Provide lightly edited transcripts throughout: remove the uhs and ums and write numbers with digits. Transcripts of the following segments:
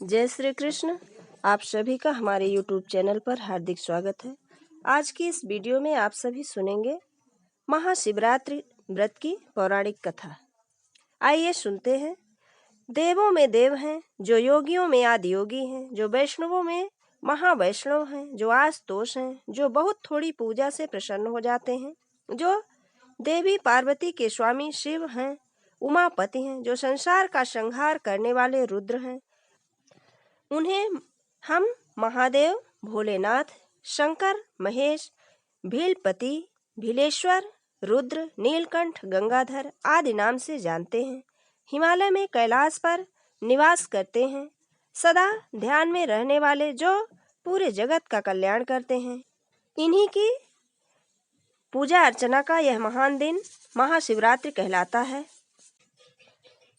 जय श्री कृष्ण। आप सभी का हमारे YouTube चैनल पर हार्दिक स्वागत है। आज की इस वीडियो में आप सभी सुनेंगे महाशिवरात्रि व्रत की पौराणिक कथा। आइए सुनते हैं। देवों में देव हैं, जो योगियों में आदि योगी हैं, जो वैष्णवों में महावैष्णव हैं, जो आशुतोष हैं, जो बहुत थोड़ी पूजा से प्रसन्न हो जाते हैं, जो देवी पार्वती के स्वामी शिव हैं, उमापति हैं, जो संसार का संहार करने वाले रुद्र हैं, उन्हें हम महादेव, भोलेनाथ, शंकर, महेश, भीलपति, भीलेश्वर, रुद्र, नीलकंठ, गंगाधर आदि नाम से जानते हैं। हिमालय में कैलाश पर निवास करते हैं, सदा ध्यान में रहने वाले, जो पूरे जगत का कल्याण करते हैं। इन्हीं की पूजा अर्चना का यह महान दिन महाशिवरात्रि कहलाता है।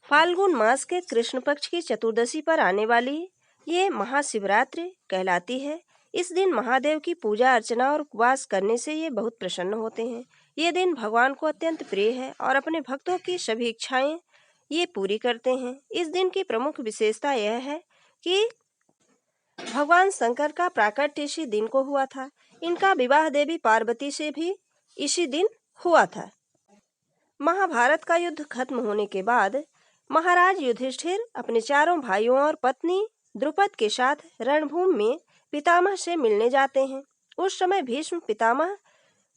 फाल्गुन मास के कृष्ण पक्ष की चतुर्दशी पर आने वाली ये महाशिवरात्रि कहलाती है। इस दिन महादेव की पूजा अर्चना और उपवास करने से ये बहुत प्रसन्न होते हैं। ये दिन भगवान को अत्यंत प्रिय है और अपने भक्तों की सभी इच्छाएं ये पूरी करते हैं। इस दिन की प्रमुख विशेषता यह है कि भगवान शंकर का प्राकट्य इसी दिन को हुआ था। इनका विवाह देवी पार्वती से भी इसी दिन हुआ था। महाभारत का युद्ध खत्म होने के बाद महाराज युधिष्ठिर अपने चारों भाइयों और पत्नी द्रुपद के साथ रणभूमि में पितामह से मिलने जाते हैं। उस समय भीष्म पितामह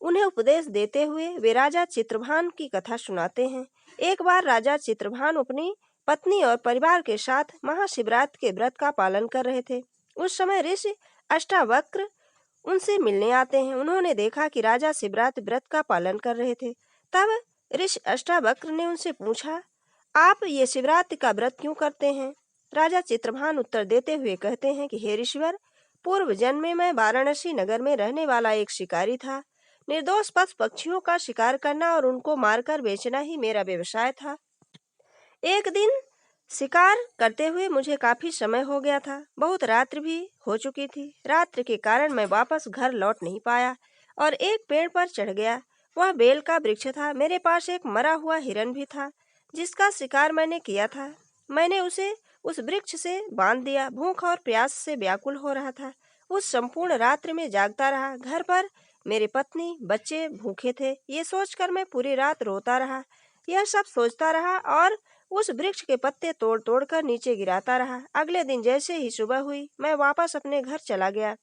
उन्हें उपदेश देते हुए वे राजा चित्रभान की कथा सुनाते हैं। एक बार राजा चित्रभान अपनी पत्नी और परिवार के साथ महाशिवरात्रि के व्रत का पालन कर रहे थे। उस समय ऋषि अष्टावक्र उनसे मिलने आते हैं। उन्होंने देखा कि राजा शिवरात्रि व्रत का पालन कर रहे थे। तब ऋषि अष्टावक्र ने उनसे पूछा, आप ये शिवरात्रि का व्रत क्यों करते हैं? राजा चित्रभान उत्तर देते हुए कहते हैं कि हे ऋषिवर, पूर्व जन्म में मैं वाराणसी नगर में रहने वाला एक शिकारी था। निर्दोष पशु पक्षियों का शिकार करना और उनको मारकर बेचना ही मेरा व्यवसाय था। एक दिन शिकार करते हुए मुझे काफी समय हो गया था। बहुत रात्रि भी हो चुकी थी। रात्रि के कारण मैं वापस घर लौट नहीं पाया और एक पेड़ पर चढ़ गया। वह बेल का वृक्ष था। मेरे पास एक मरा हुआ हिरन भी था जिसका शिकार मैंने किया था। मैंने उसे उस वृक्ष से बांध दिया। भूख और प्यास से व्याकुल हो रहा था। उस संपूर्ण रात्रि में जागता रहा। घर पर मेरे पत्नी बच्चे भूखे थे। ये सोचकर मैं पूरी रात रोता रहा। यह सब सोचता रहा और उस वृक्ष के पत्ते तोड़ तोड़ कर नीचे गिराता रहा। अगले दिन जैसे ही सुबह हुई मैं वापस अपने घर चला गया।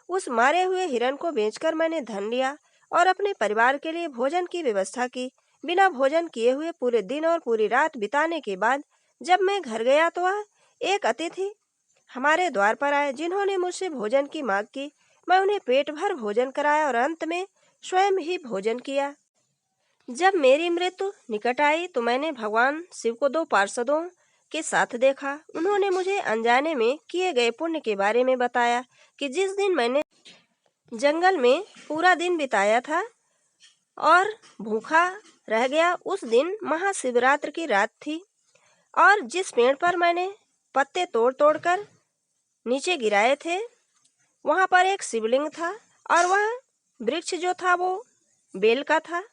उस मारे हुए हिरन को बेचकर मैंने धन लिया और अपने परिवार के लिए भोजन की व्यवस्था की। बिना भोजन किए हुए पूरे दिन और पूरी रात बिताने के बाद जब मैं घर गया तो वह एक अतिथि हमारे द्वार पर आए जिन्होंने मुझसे भोजन की मांग की। मैं उन्हें पेट भर भोजन कराया और अंत में स्वयं ही भोजन किया। जब मेरी मृत्यु निकट आई तो मैंने भगवान शिव को 2 पार्षदों के साथ देखा। उन्होंने मुझे अनजाने में किए गए पुण्य के बारे में बताया कि जिस दिन मैंने जंगल में पूरा दिन बिताया था और भूखा रह गया, उस दिन महाशिवरात्रि की रात थी और जिस पेड़ पर मैंने पत्ते तोड़ तोड़ कर नीचे गिराए थे वहां पर एक शिवलिंग था और वह वृक्ष जो था वो बेल का था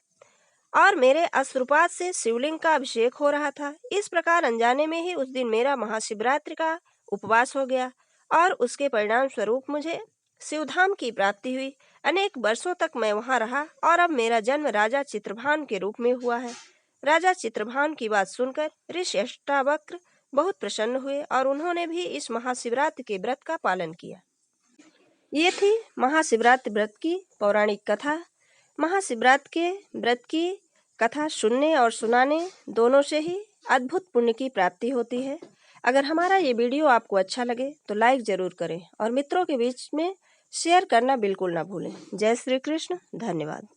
और मेरे अश्रुपात से शिवलिंग का अभिषेक हो रहा था। इस प्रकार अनजाने में ही उस दिन मेरा महाशिवरात्रि का उपवास हो गया और उसके परिणाम स्वरूप मुझे शिवधाम की प्राप्ति हुई। अनेक वर्षों तक मैं वहां रहा और अब मेरा जन्म राजा चित्रभान के रूप में हुआ है। राजा चित्रभान की बात सुनकर ऋषि अष्टावक्र बहुत प्रसन्न हुए और उन्होंने भी इस महाशिवरात्रि के व्रत का पालन किया। ये थी महाशिवरात्रि व्रत की पौराणिक कथा। महाशिवरात्रि के व्रत की कथा सुनने और सुनाने दोनों से ही अद्भुत पुण्य की प्राप्ति होती है। अगर हमारा ये वीडियो आपको अच्छा लगे तो लाइक जरूर करें और मित्रों के बीच में शेयर करना बिल्कुल ना भूलें। जय श्री कृष्ण। धन्यवाद।